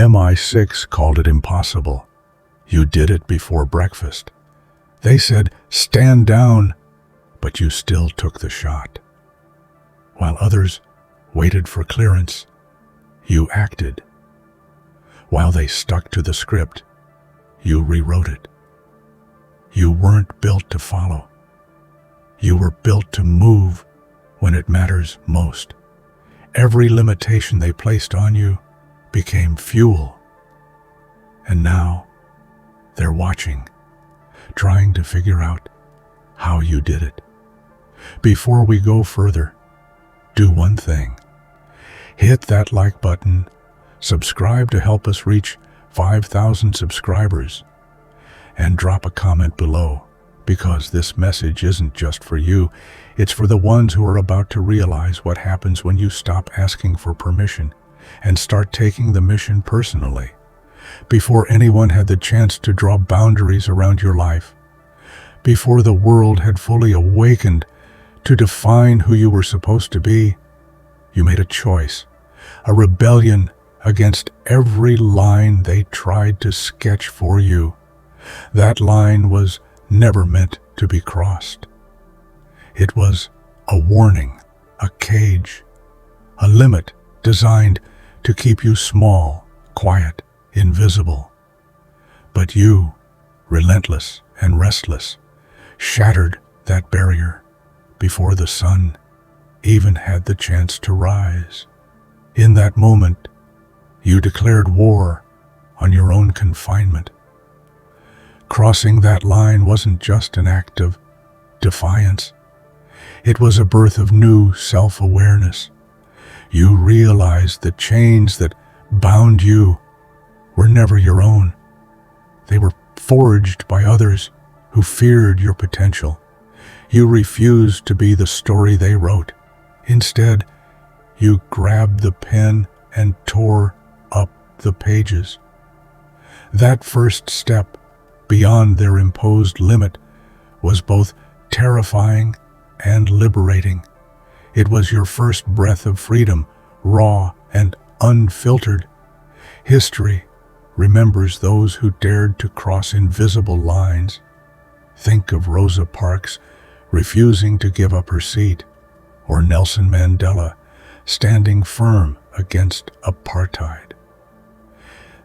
MI6 called it impossible. You did it before breakfast. They said, "Stand down," but you still took the shot. While others waited for clearance, you acted. While they stuck to the script, you rewrote it. You weren't built to follow. You were built to move when it matters most. Every limitation they placed on you became fuel. And now, they're watching, trying to figure out how you did it. Before we go further, do one thing. Hit that like button, subscribe to help us reach 5,000 subscribers, and drop a comment below, because this message isn't just for you, it's for the ones who are about to realize what happens when you stop asking for permission and start taking the mission personally. Before anyone had the chance to draw boundaries around your life, before the world had fully awakened to define who you were supposed to be, you made a choice, a rebellion against every line they tried to sketch for you. That line was never meant to be crossed. It was a warning, a cage, a limit designed to keep you small, quiet, invisible. But you, relentless and restless, shattered that barrier before the sun even had the chance to rise. In that moment, you declared war on your own confinement. Crossing that line wasn't just an act of defiance. It was a birth of new self-awareness. You realized the chains that bound you were never your own. They were forged by others who feared your potential. You refused to be the story they wrote. Instead, you grabbed the pen and tore up the pages. That first step beyond their imposed limit was both terrifying and liberating. It was your first breath of freedom, raw and unfiltered. History remembers those who dared to cross invisible lines. Think of Rosa Parks refusing to give up her seat, or Nelson Mandela standing firm against apartheid.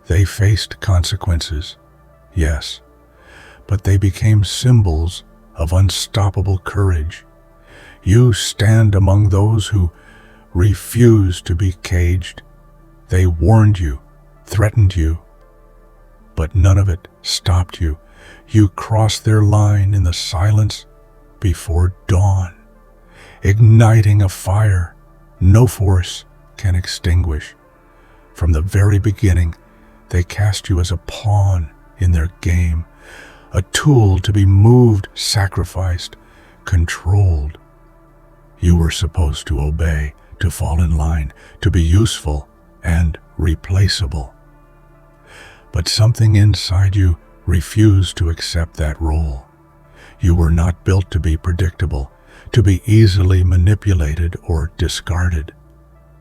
They faced consequences, yes, but they became symbols of unstoppable courage. You stand among those who refuse to be caged. They warned you, threatened you, but none of it stopped you. You crossed their line in the silence before dawn, igniting a fire no force can extinguish. From the very beginning, they cast you as a pawn in their game, a tool to be moved, sacrificed, controlled. You were supposed to obey, to fall in line, to be useful and replaceable. But something inside you refused to accept that role. You were not built to be predictable, to be easily manipulated or discarded.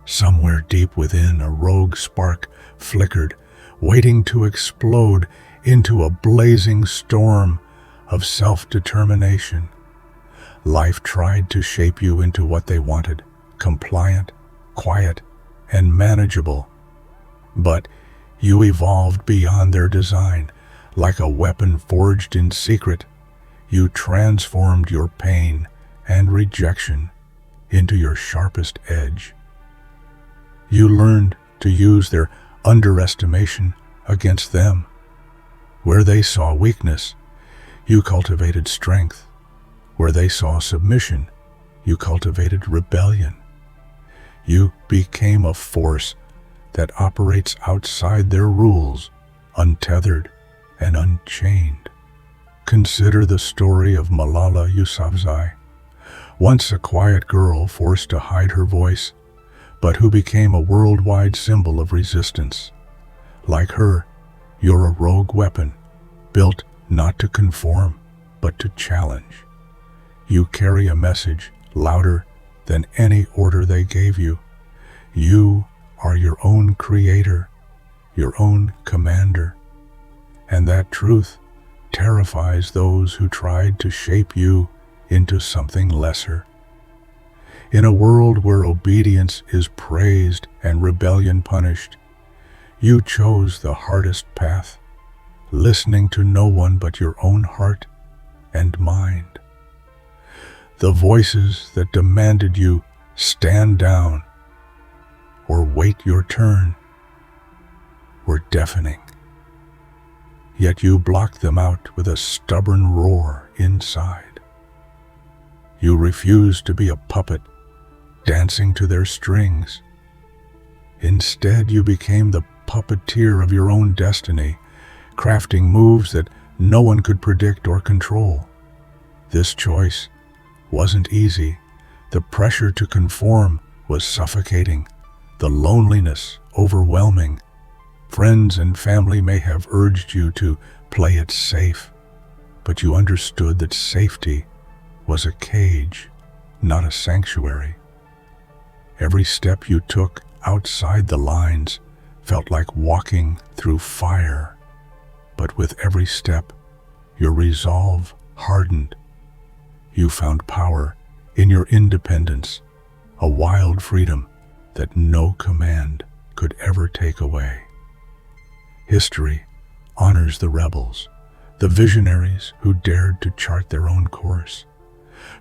Somewhere deep within, a rogue spark flickered, waiting to explode into a blazing storm of self-determination. Life tried to shape you into what they wanted, compliant, quiet, and manageable. But you evolved beyond their design. Like a weapon forged in secret, you transformed your pain and rejection into your sharpest edge. You learned to use their underestimation against them. Where they saw weakness, you cultivated strength. Where they saw submission, you cultivated rebellion. You became a force that operates outside their rules, untethered and unchained. Consider the story of Malala Yousafzai, once a quiet girl forced to hide her voice, but who became a worldwide symbol of resistance. Like her, you're a rogue weapon, built not to conform, but to challenge. You carry a message louder than any order they gave you. You are your own creator, your own commander. And that truth terrifies those who tried to shape you into something lesser. In a world where obedience is praised and rebellion punished, you chose the hardest path, listening to no one but your own heart and mind. The voices that demanded you stand down or wait your turn were deafening. Yet you blocked them out with a stubborn roar inside. You refused to be a puppet dancing to their strings. Instead, you became the puppeteer of your own destiny, crafting moves that no one could predict or control. This choice wasn't easy. The pressure to conform was suffocating, the loneliness overwhelming. Friends and family may have urged you to play it safe, but you understood that safety was a cage, not a sanctuary. Every step you took outside the lines felt like walking through fire, but with every step, your resolve hardened. You found power in your independence, a wild freedom that no command could ever take away. History honors the rebels, the visionaries who dared to chart their own course.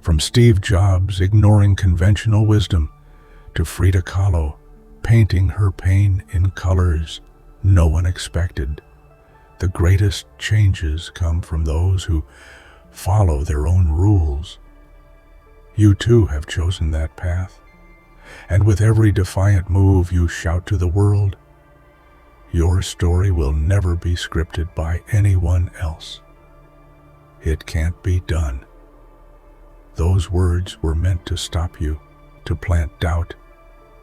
From Steve Jobs ignoring conventional wisdom to Frida Kahlo painting her pain in colors no one expected. The greatest changes come from those who follow their own rules. You too have chosen that path, and with every defiant move you shout to the world, your story will never be scripted by anyone else. It can't be done. Those words were meant to stop you, to plant doubt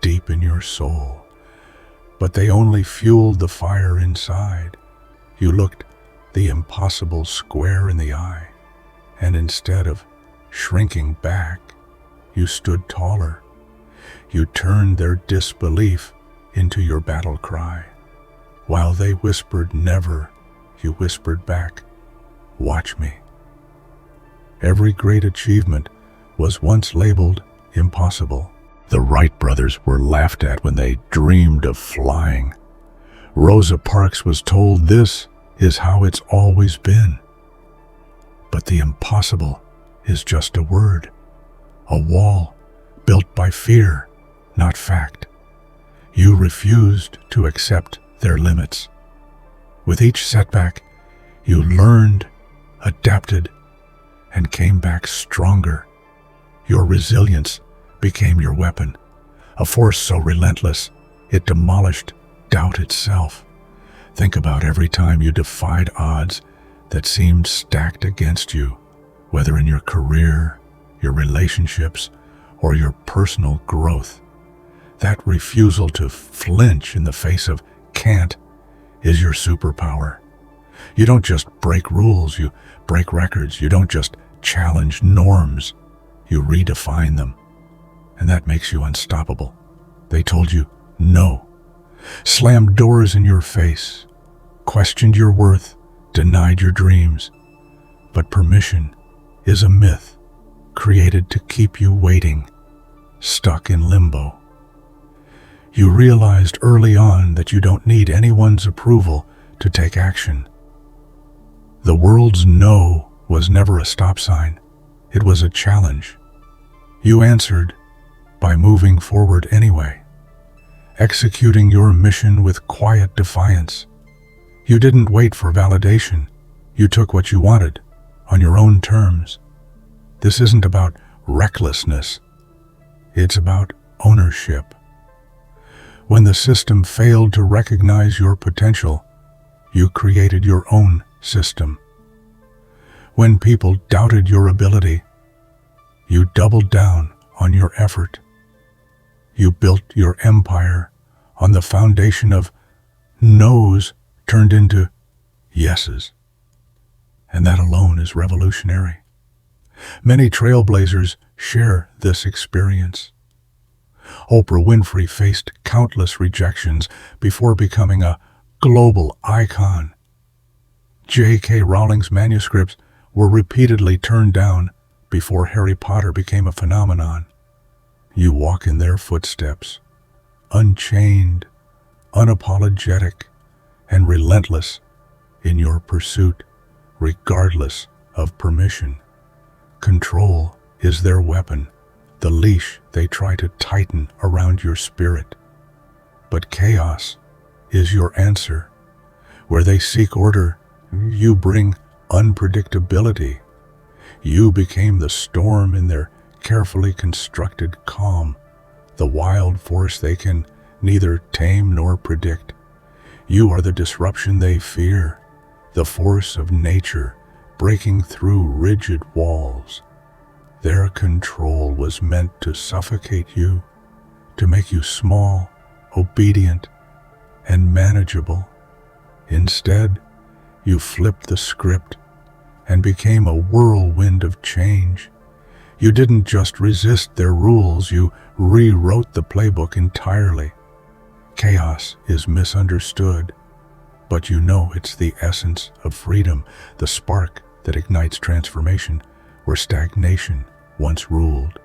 deep in your soul, but they only fueled the fire inside. You looked the impossible square in the eye, and instead of shrinking back, you stood taller. You turned their disbelief into your battle cry. While they whispered never, you whispered back, watch me. Every great achievement was once labeled impossible. The Wright brothers were laughed at when they dreamed of flying. Rosa Parks was told this is how it's always been. But the impossible is just a word, a wall built by fear, not fact. You refused to accept their limits. With each setback, you learned, adapted, and came back stronger. Your resilience became your weapon, a force so relentless it demolished doubt itself. Think about every time you defied odds that seemed stacked against you, whether in your career, your relationships, or your personal growth. That refusal to flinch in the face of can't is your superpower. You don't just break rules, you break records. You don't just challenge norms, you redefine them. And that makes you unstoppable. They told you no, slammed doors in your face, questioned your worth, denied your dreams. But permission is a myth created to keep you waiting, stuck in limbo. You realized early on that you don't need anyone's approval to take action. The world's no was never a stop sign. It was a challenge. You answered by moving forward anyway, executing your mission with quiet defiance. You didn't wait for validation. You took what you wanted on your own terms. This isn't about recklessness. It's about ownership. When the system failed to recognize your potential, you created your own system. When people doubted your ability, you doubled down on your effort. You built your empire on the foundation of no's turned into yeses. And that alone is revolutionary. Many trailblazers share this experience. Oprah Winfrey faced countless rejections before becoming a global icon. J.K. Rowling's manuscripts were repeatedly turned down before Harry Potter became a phenomenon. You walk in their footsteps, unchained, unapologetic, and relentless in your pursuit, regardless of permission. Control is their weapon, the leash they try to tighten around your spirit. But chaos is your answer. Where they seek order, you bring unpredictability. You became the storm in their carefully constructed calm, the wild force they can neither tame nor predict. You are the disruption they fear, the force of nature breaking through rigid walls. Their control was meant to suffocate you, to make you small, obedient, and manageable. Instead, you flipped the script and became a whirlwind of change. You didn't just resist their rules, you rewrote the playbook entirely. Chaos is misunderstood, but you know it's the essence of freedom, the spark that ignites transformation where stagnation once ruled.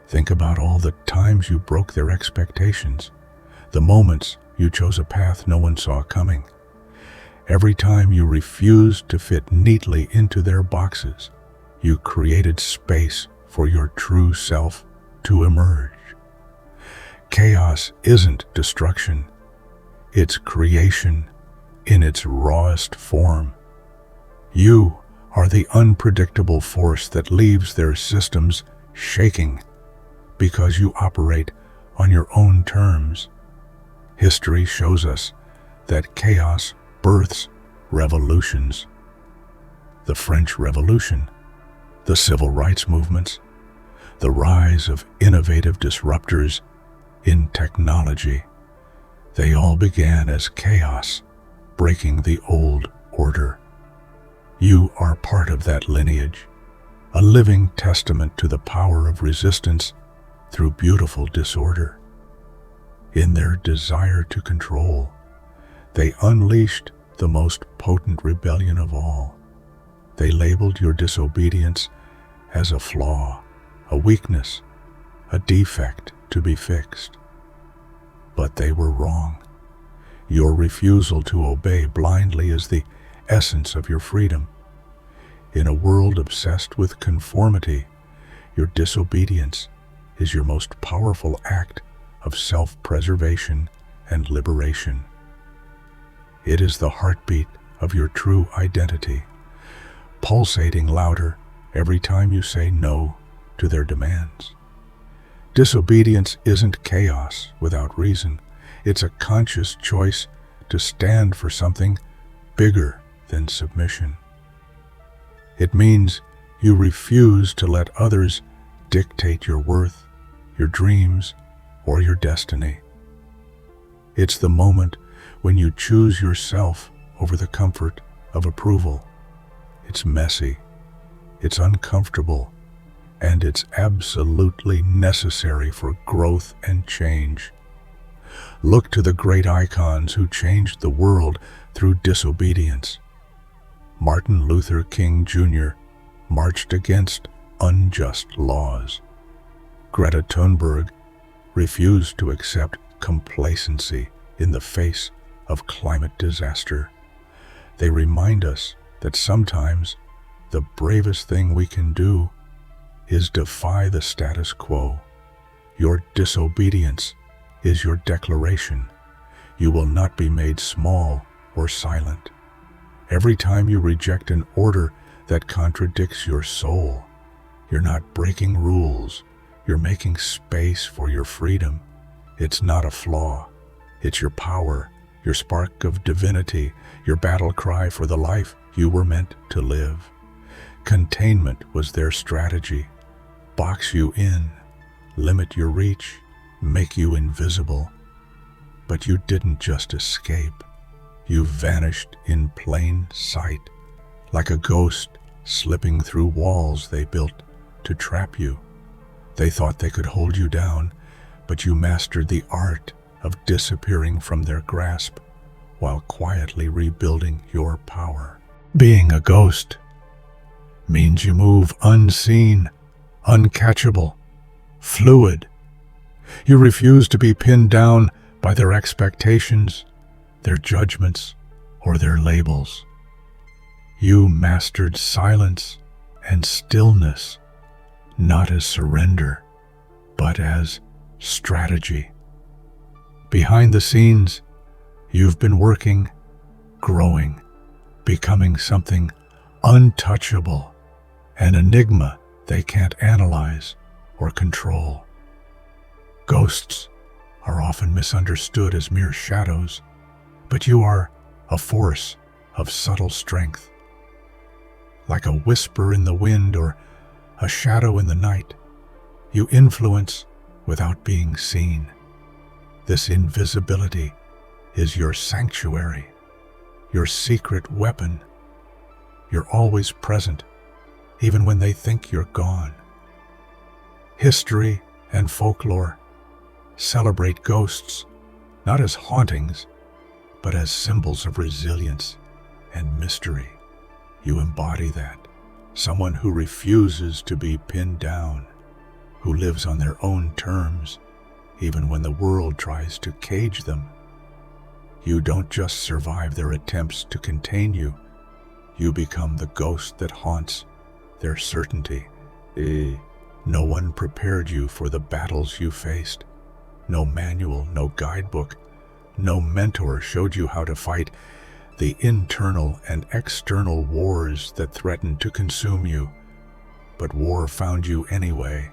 Think about all the times you broke their expectations, the moments you chose a path no one saw coming. Every time you refused to fit neatly into their boxes, you created space for your true self to emerge. Chaos isn't destruction. It's creation in its rawest form. You are the unpredictable force that leaves their systems shaking because you operate on your own terms. History shows us that chaos births revolutions. The French Revolution, the civil rights movements, the rise of innovative disruptors in technology. They all began as chaos, breaking the old order. You are part of that lineage, a living testament to the power of resistance through beautiful disorder. In their desire to control, they unleashed the most potent rebellion of all. They labeled your disobedience as a flaw, a weakness, a defect to be fixed. But they were wrong. Your refusal to obey blindly is the essence of your freedom. In a world obsessed with conformity, your disobedience is your most powerful act of self-preservation and liberation. It is the heartbeat of your true identity, pulsating louder every time you say no to their demands. Disobedience isn't chaos without reason. It's a conscious choice to stand for something bigger than submission. It means you refuse to let others dictate your worth, your dreams, or your destiny. It's the moment when you choose yourself over the comfort of approval. It's messy, it's uncomfortable, and it's absolutely necessary for growth and change. Look to the great icons who changed the world through disobedience. Martin Luther King Jr. marched against unjust laws. Greta Thunberg refused to accept complacency in the face of climate disaster. They remind us that sometimes the bravest thing we can do is defy the status quo. Your disobedience is your declaration. You will not be made small or silent. Every time you reject an order that contradicts your soul, you're not breaking rules. You're making space for your freedom. It's not a flaw. It's your power, your spark of divinity, your battle cry for the life you were meant to live. Containment was their strategy. Box you in, limit your reach, make you invisible. But you didn't just escape. You vanished in plain sight, like a ghost slipping through walls they built to trap you. They thought they could hold you down, but you mastered the art of disappearing from their grasp, while quietly rebuilding your power. Being a ghost means you move unseen, uncatchable, fluid. You refuse to be pinned down by their expectations, their judgments, or their labels. You mastered silence and stillness, not as surrender, but as strategy. Behind the scenes, you've been working, growing, becoming something untouchable, an enigma they can't analyze or control. Ghosts are often misunderstood as mere shadows, but you are a force of subtle strength. Like a whisper in the wind or a shadow in the night, you influence without being seen. This invisibility is your sanctuary, your secret weapon. You're always present, even when they think you're gone. History and folklore celebrate ghosts not as hauntings, but as symbols of resilience and mystery. You embody that. Someone who refuses to be pinned down, who lives on their own terms, even when the world tries to cage them. You don't just survive their attempts to contain you, you become the ghost that haunts their certainty. No one prepared you for the battles you faced. No manual, no guidebook, no mentor showed you how to fight the internal and external wars that threatened to consume you. But war found you anyway,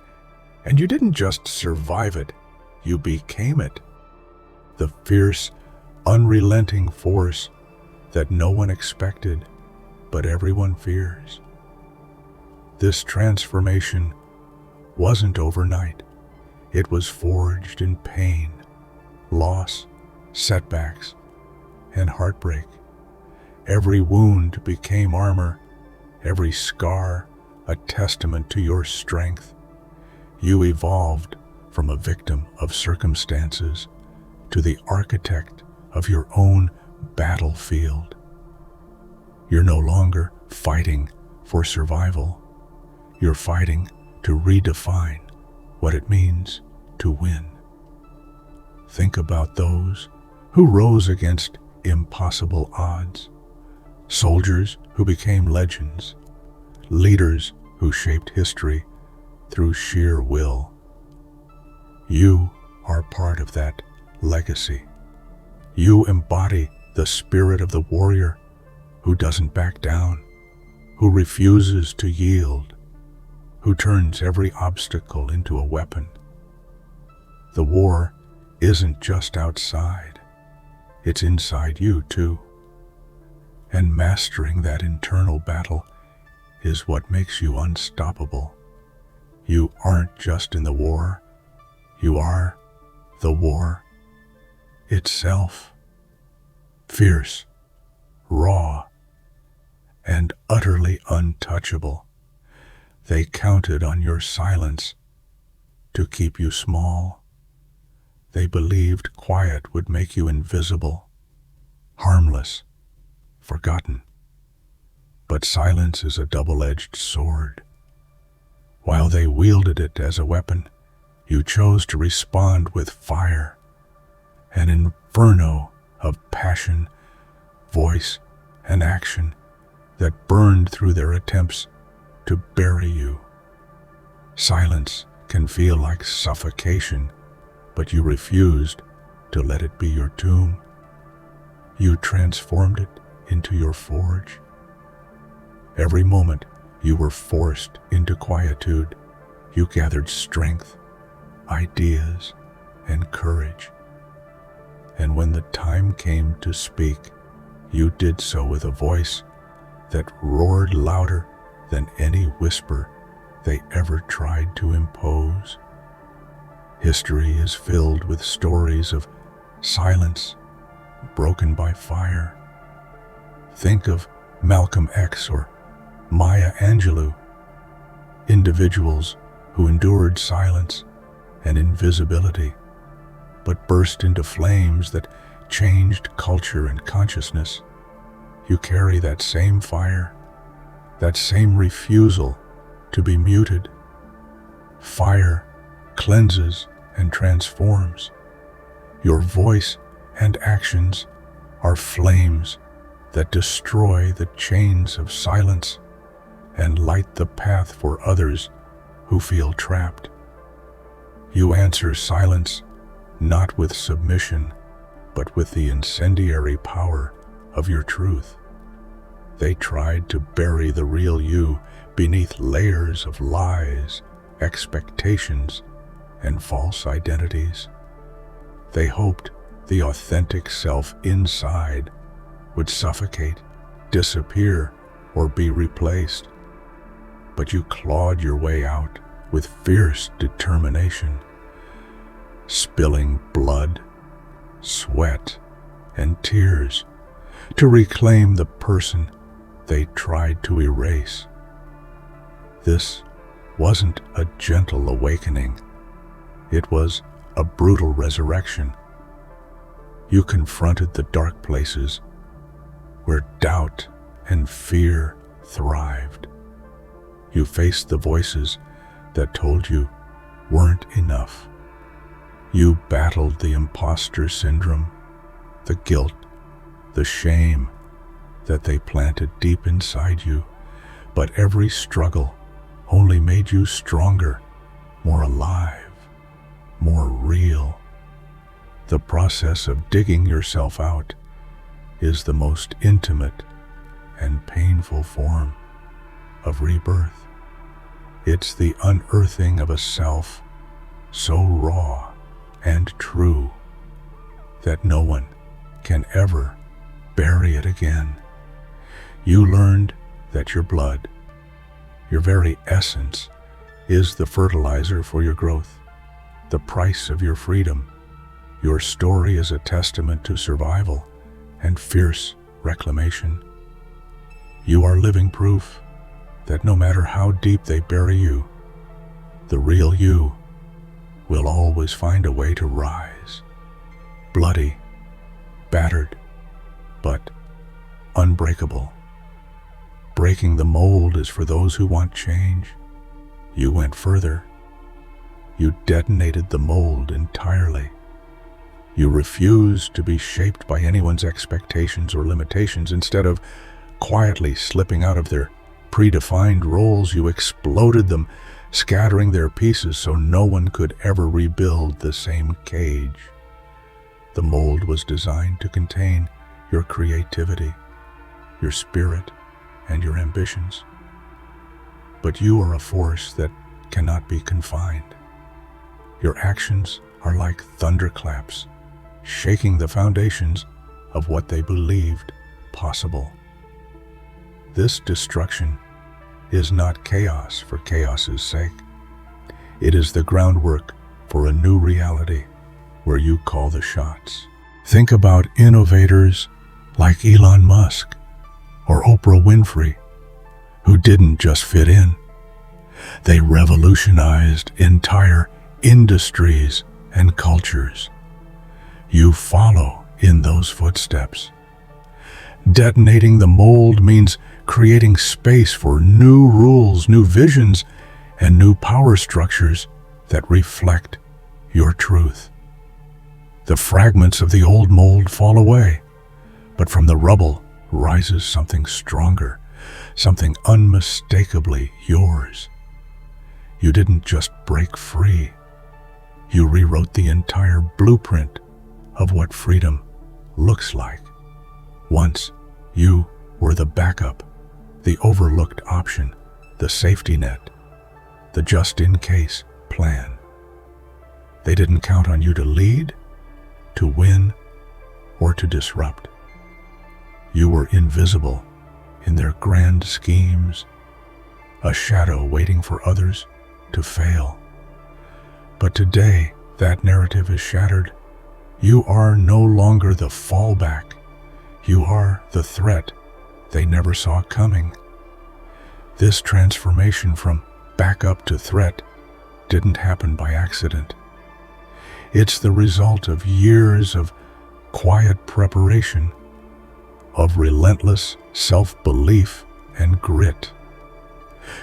and you didn't just survive it, you became it. The fierce, unrelenting force that no one expected, but everyone fears. This transformation wasn't overnight. It was forged in pain, loss, setbacks, and heartbreak. Every wound became armor, every scar a testament to your strength. You evolved from a victim of circumstances to the architect of your own battlefield. You're no longer fighting for survival. You're fighting to redefine what it means to win. Think about those who rose against impossible odds, soldiers who became legends, leaders who shaped history through sheer will. You are part of that legacy. You embody the spirit of the warrior who doesn't back down, who refuses to yield, who turns every obstacle into a weapon. The war isn't just outside, it's inside you too. And mastering that internal battle is what makes you unstoppable. You aren't just in the war, you are the war itself. Fierce, raw, and utterly untouchable. They counted on your silence to keep you small. They believed quiet would make you invisible, harmless, forgotten. But silence is a double-edged sword. While they wielded it as a weapon, you chose to respond with fire, an inferno of passion, voice, and action that burned through their attempts to bury you. Silence can feel like suffocation, but you refused to let it be your tomb. You transformed it into your forge. Every moment you were forced into quietude, you gathered strength, ideas, and courage. And when the time came to speak, you did so with a voice that roared louder than any whisper they ever tried to impose. History is filled with stories of silence broken by fire. Think of Malcolm X or Maya Angelou, individuals who endured silence and invisibility, but burst into flames that changed culture and consciousness, you carry that same fire, that same refusal to be muted. Fire cleanses and transforms. Your voice and actions are flames that destroy the chains of silence and light the path for others who feel trapped. You answer silence not with submission, but with the incendiary power of your truth. They tried to bury the real you beneath layers of lies, expectations, and false identities. They hoped the authentic self inside would suffocate, disappear, or be replaced. But you clawed your way out with fierce determination, spilling blood, sweat, and tears to reclaim the person they tried to erase. This wasn't a gentle awakening. It was a brutal resurrection. You confronted the dark places where doubt and fear thrived. You faced the voices that told you weren't enough. You battled the imposter syndrome, the guilt, the shame that they planted deep inside you. But every struggle only made you stronger, more alive, more real. The process of digging yourself out is the most intimate and painful form of rebirth. It's the unearthing of a self so raw and true that no one can ever bury it again. You learned that your blood, your very essence, is the fertilizer for your growth, the price of your freedom. Your story is a testament to survival and fierce reclamation. You are living proof that no matter how deep they bury you, the real you will always find a way to rise. Bloody, battered, but unbreakable. Breaking the mold is for those who want change. You went further. You detonated the mold entirely. You refused to be shaped by anyone's expectations or limitations. Instead of quietly slipping out of their predefined roles, you exploded them, scattering their pieces so no one could ever rebuild the same cage. The mold was designed to contain your creativity, your spirit, and your ambitions. But you are a force that cannot be confined. Your actions are like thunderclaps, shaking the foundations of what they believed possible. This destruction is not chaos for chaos's sake. It is the groundwork for a new reality where you call the shots. Think about innovators like Elon Musk or Oprah Winfrey, who didn't just fit in. They revolutionized entire industries and cultures. You follow in those footsteps. Detonating the mold means creating space for new rules, new visions, and new power structures that reflect your truth. The fragments of the old mold fall away, but from the rubble rises something stronger, something unmistakably yours. You didn't just break free. You rewrote the entire blueprint of what freedom looks like. Once, you were the backup, the overlooked option, the safety net, the just-in-case plan. They didn't count on you to lead, to win, or to disrupt. You were invisible in their grand schemes, a shadow waiting for others to fail. But today, that narrative is shattered. You are no longer the fallback. You are the threat they never saw coming. This transformation from backup to threat didn't happen by accident. It's the result of years of quiet preparation of relentless self-belief and grit.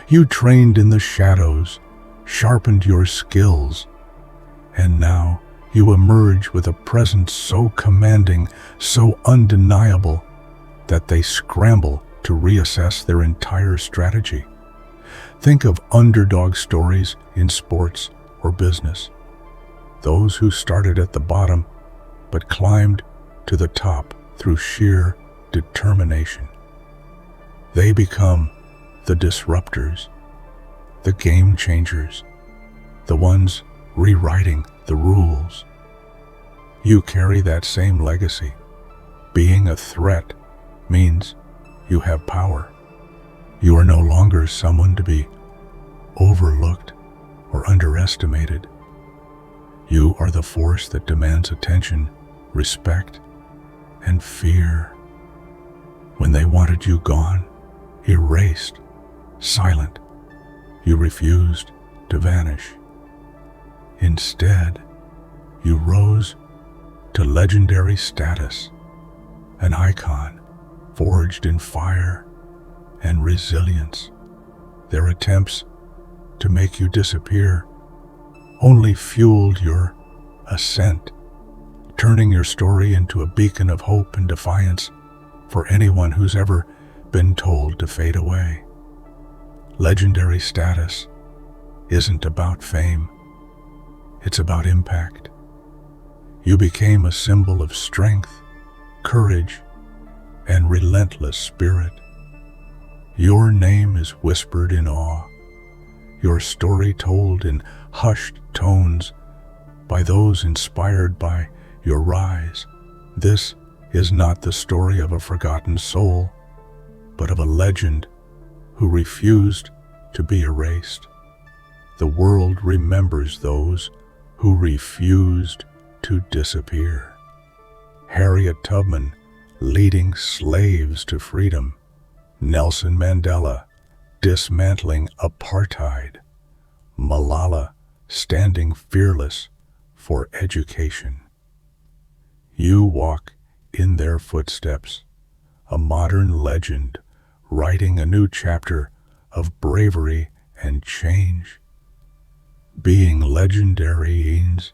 You trained in the shadows, sharpened your skills, and now you emerge with a presence so commanding, so undeniable, that they scramble to reassess their entire strategy. Think of underdog stories in sports or business. Those who started at the bottom but climbed to the top through sheer determination. They become the disruptors, the game changers, the ones rewriting the rules. You carry that same legacy. Being a threat means you have power. You are no longer someone to be overlooked or underestimated. You are the force that demands attention, respect, and fear. When they wanted you gone, erased, silent, you refused to vanish. Instead, you rose to legendary status, an icon forged in fire and resilience. Their attempts to make you disappear only fueled your ascent, turning your story into a beacon of hope and defiance for anyone who's ever been told to fade away. Legendary status isn't about fame. It's about impact. You became a symbol of strength, courage, and relentless spirit. Your name is whispered in awe, your story told in hushed tones by those inspired by your rise. This is not the story of a forgotten soul, but of a legend who refused to be erased. The world remembers those who refused to disappear. Harriet Tubman leading slaves to freedom. Nelson Mandela dismantling apartheid. Malala standing fearless for education. You walk in their footsteps, a modern legend writing a new chapter of bravery and change. Being legendary means